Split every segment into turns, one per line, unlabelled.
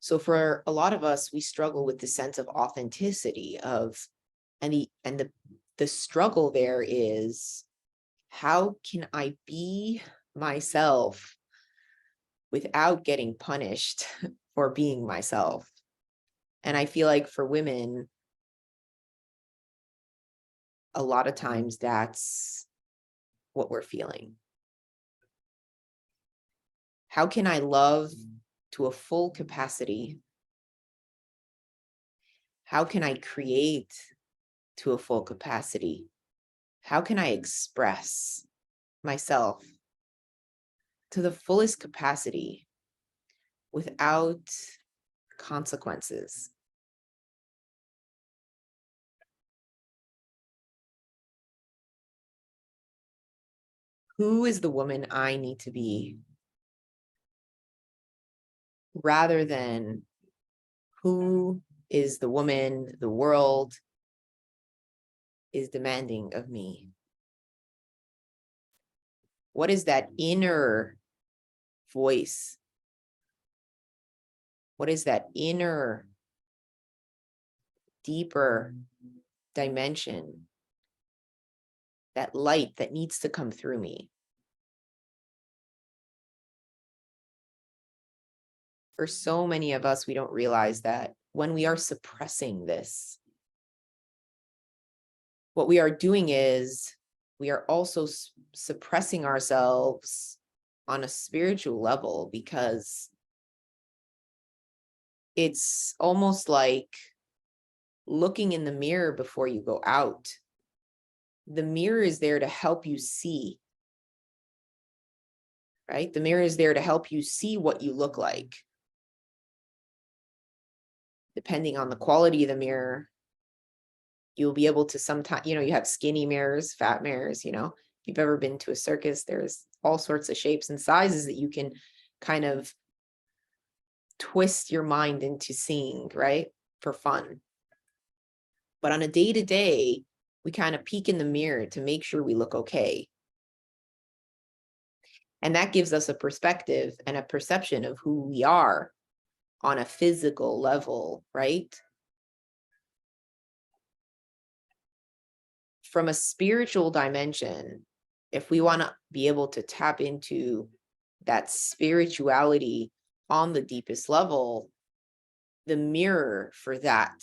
So for a lot of us, we struggle with the sense of authenticity and the struggle there is, how can I be myself without getting punished for being myself? And I feel like for women, a lot of times that's what we're feeling. How can I love to a full capacity? How can I create to a full capacity? How can I express myself to the fullest capacity without consequences? Who is the woman I need to be, rather than who is the woman the world is demanding of me? What is that inner voice? What is that inner, deeper dimension, that light that needs to come through me? For so many of us, we don't realize that when we are suppressing this, what we are doing is we are also suppressing ourselves on a spiritual level, because it's almost like looking in the mirror before you go out. The mirror is there to help you see, right? The mirror is there to help you see what you look like. Depending on the quality of the mirror, you'll be able to sometimes, you have skinny mirrors, fat mirrors, if you've ever been to a circus, there's all sorts of shapes and sizes that you can kind of twist your mind into seeing, right? For fun. But on a day-to-day, we kind of peek in the mirror to make sure we look okay. And that gives us a perspective and a perception of who we are on a physical level, right? From a spiritual dimension, if we want to be able to tap into that spirituality on the deepest level, the mirror for that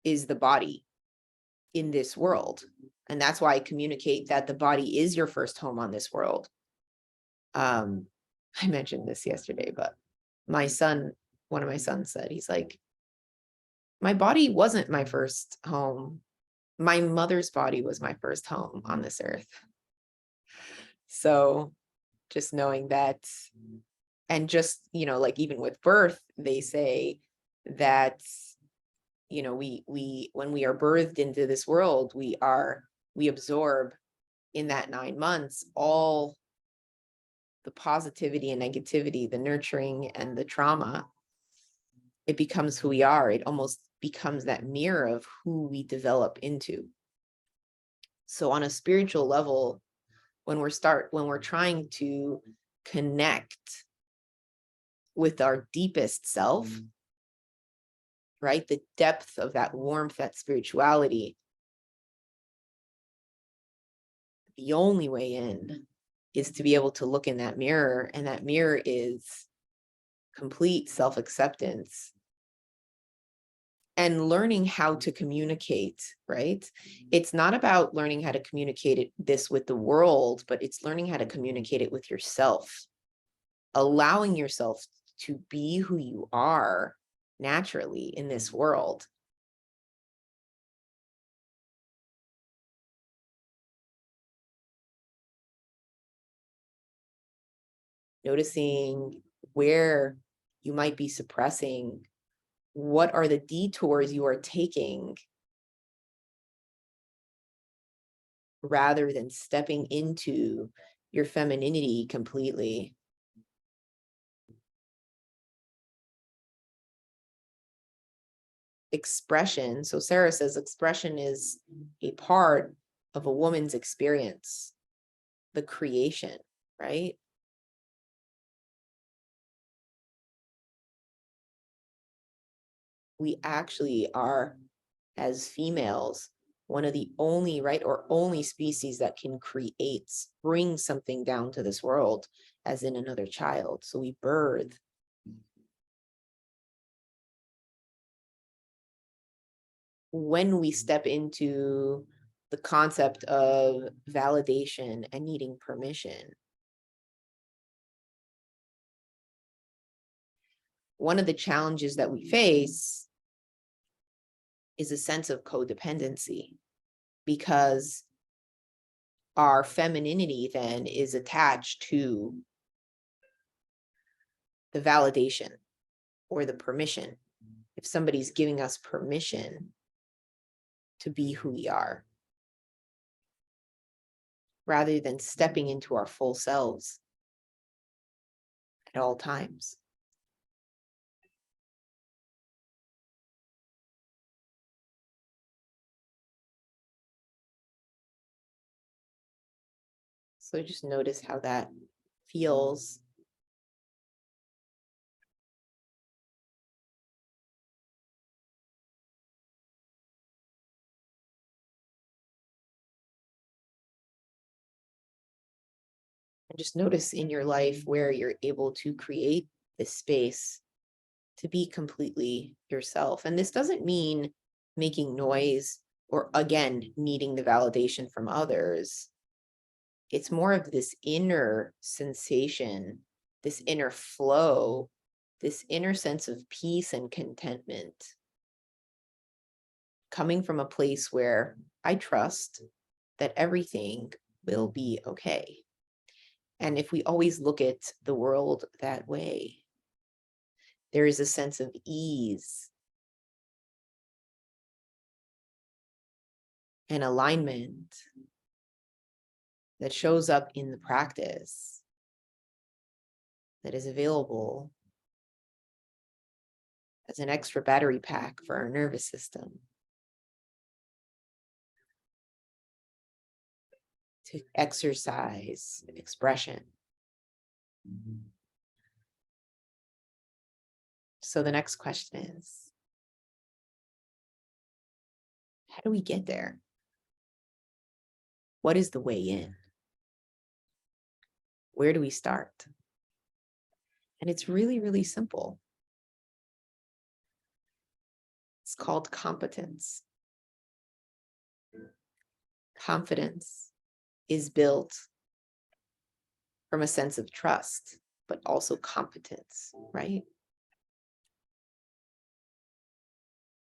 is the body in this world. And that's why I communicate that the body is your first home on this world. I mentioned this yesterday, but one of my sons said, he's like, my body wasn't my first home. My mother's body was my first home on this earth. So just knowing that, and just, like even with birth, they say that, we when we are birthed into this world, we absorb in that 9 months all the positivity and negativity, the nurturing and the trauma. It becomes who we are. It almost becomes that mirror of who we develop into. So on a spiritual level, when we're trying to connect with our deepest self, right? The depth of that warmth, that spirituality, the only way in is to be able to look in that mirror, and that mirror is complete self-acceptance and learning how to communicate, right? It's not about learning how to communicate this with the world, but it's learning how to communicate it with yourself, allowing yourself to be who you are naturally in this world. Noticing where you might be suppressing, what are the detours you are taking, rather than stepping into your femininity completely. Expression. So Sarah says expression is a part of a woman's experience, the creation, right? We actually are, as females, one of the only, right, or only species that can create, bring something down to this world, as in another child. So we birth. When we step into the concept of validation and needing permission, one of the challenges that we face is a sense of codependency, because our femininity then is attached to the validation or the permission. If somebody's giving us permission to be who we are, rather than stepping into our full selves at all times. So just notice how that feels. And just notice in your life where you're able to create this space to be completely yourself. And this doesn't mean making noise or, again, needing the validation from others. It's more of this inner sensation, this inner flow, this inner sense of peace and contentment, coming from a place where I trust that everything will be okay. And if we always look at the world that way, there is a sense of ease and alignment that shows up in the practice, that is available as an extra battery pack for our nervous system to exercise expression. So the next question is, how do we get there? What is the way in? Where do we start? And it's really, really simple. It's called competence. Confidence is built from a sense of trust, but also competence, right?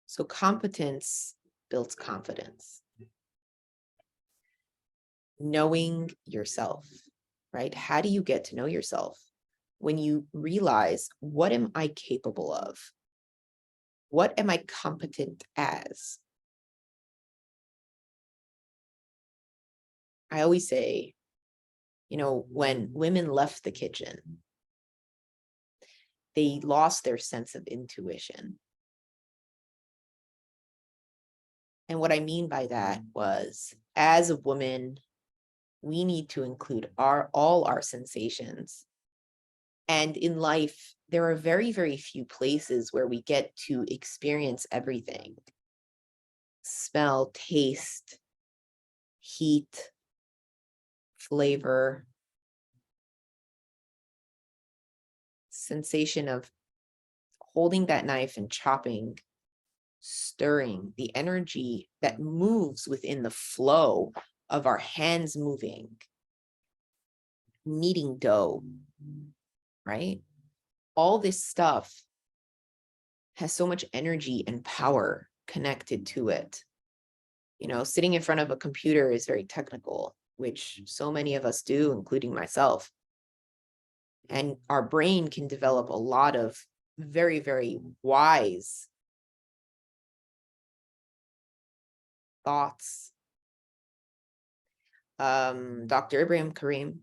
So competence builds confidence. Knowing yourself, right? How do you get to know yourself? When you realize, what am I capable of? What am I competent as? I always say, when women left the kitchen, they lost their sense of intuition. And what I mean by that was, as a woman, we need to include all our sensations. And in life, there are very, very few places where we get to experience everything. Smell, taste, heat, flavor, sensation of holding that knife and chopping, stirring, the energy that moves within the flow of our hands moving, kneading dough, right? All this stuff has so much energy and power connected to it. Sitting in front of a computer is very technical, which so many of us do, including myself. And our brain can develop a lot of very, very wise thoughts. Dr. Ibrahim Karim,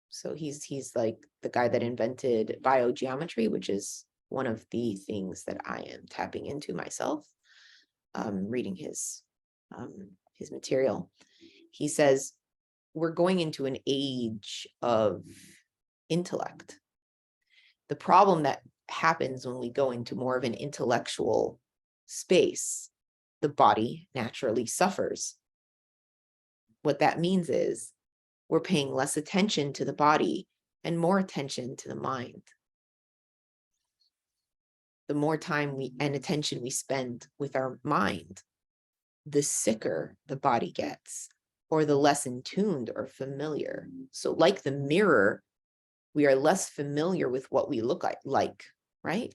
so he's like the guy that invented biogeometry, which is one of the things that I am tapping into myself, reading his material. He says we're going into an age of intellect. The problem that happens when we go into more of an intellectual space, the body naturally suffers. What that means is we're paying less attention to the body and more attention to the mind. The more time and attention we spend with our mind, the sicker the body gets, or the less in tuned or familiar. So like the mirror, we are less familiar with what we look like, right?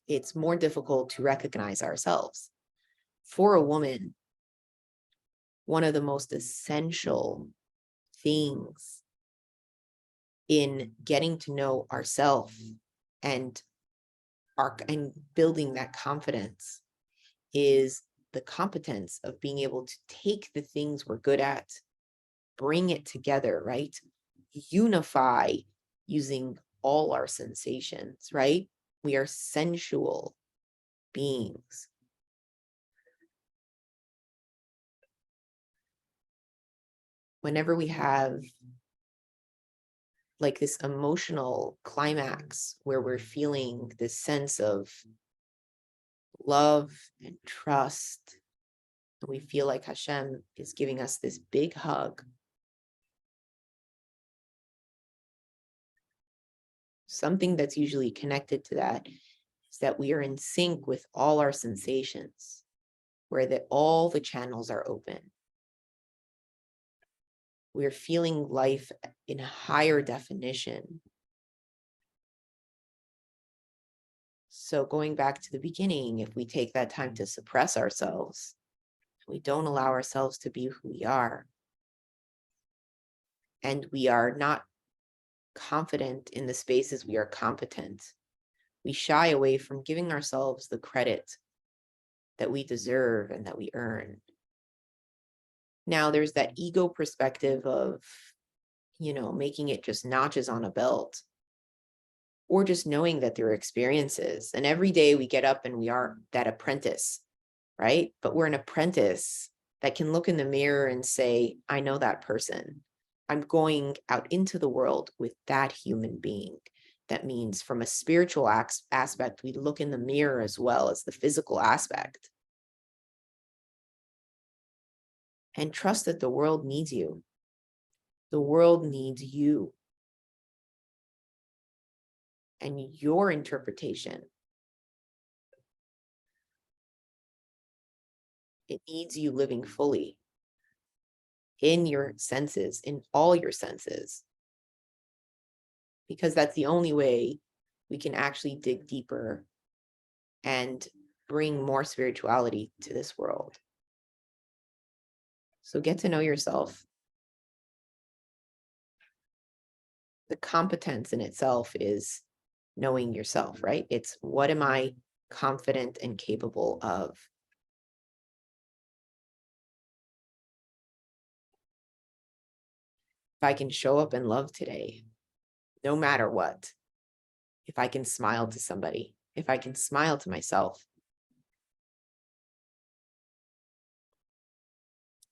It's more difficult to recognize ourselves. For a woman, one of the most essential things in getting to know ourselves and building that confidence is the competence of being able to take the things we're good at, bring it together, right? Unify using all our sensations, right? We are sensual beings. Whenever we have like this emotional climax where we're feeling this sense of love and trust, and we feel like Hashem is giving us this big hug, something that's usually connected to that is that we are in sync with all our sensations, where all the channels are open. We're feeling life in higher definition. So going back to the beginning, if we take that time to suppress ourselves, we don't allow ourselves to be who we are, and we are not confident in the spaces we are competent, we shy away from giving ourselves the credit that we deserve and that we earn. Now, there's that ego perspective of, making it just notches on a belt, or just knowing that there are experiences. And every day we get up and we are that apprentice, right? But we're an apprentice that can look in the mirror and say, I know that person. I'm going out into the world with that human being. That means from a spiritual aspect, we look in the mirror as well as the physical aspect. And trust that the world needs you. The world needs you. And your interpretation. It needs you living fully in your senses, in all your senses. Because that's the only way we can actually dig deeper and bring more spirituality to this world. So get to know yourself. The competence in itself is knowing yourself, right? It's what am I confident and capable of? If I can show up and love today, no matter what, if I can smile to somebody, if I can smile to myself.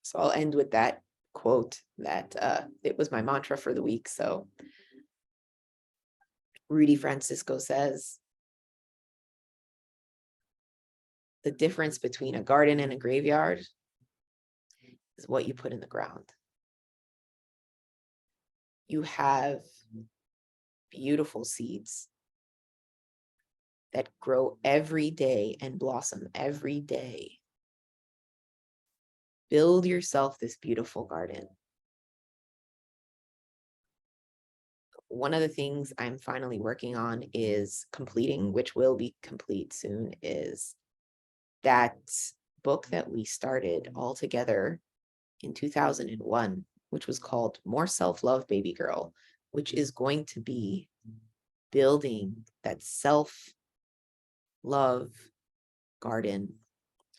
So I'll end with that quote that it was my mantra for the week. So Rudy Francisco says, the difference between a garden and a graveyard is what you put in the ground. You have beautiful seeds that grow every day and blossom every day. Build yourself this beautiful garden. One of the things I'm finally working on is completing, which will be complete soon, is that book that we started all together in 2001, which was called More Self-Love, Baby Girl, which is going to be building that self-love garden.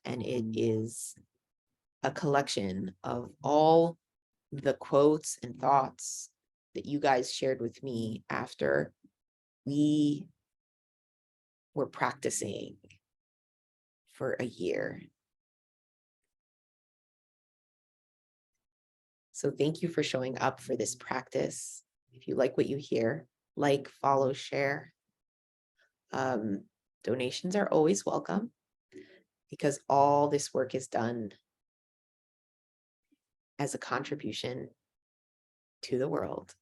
And it is a collection of all the quotes and thoughts that you guys shared with me after we were practicing for a year. So thank you for showing up for this practice. If you like what you hear, like, follow, share. Donations are always welcome because all this work is done as a contribution to the world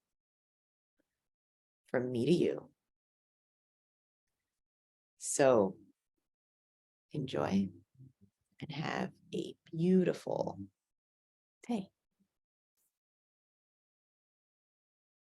from me to you. So enjoy and have a beautiful day.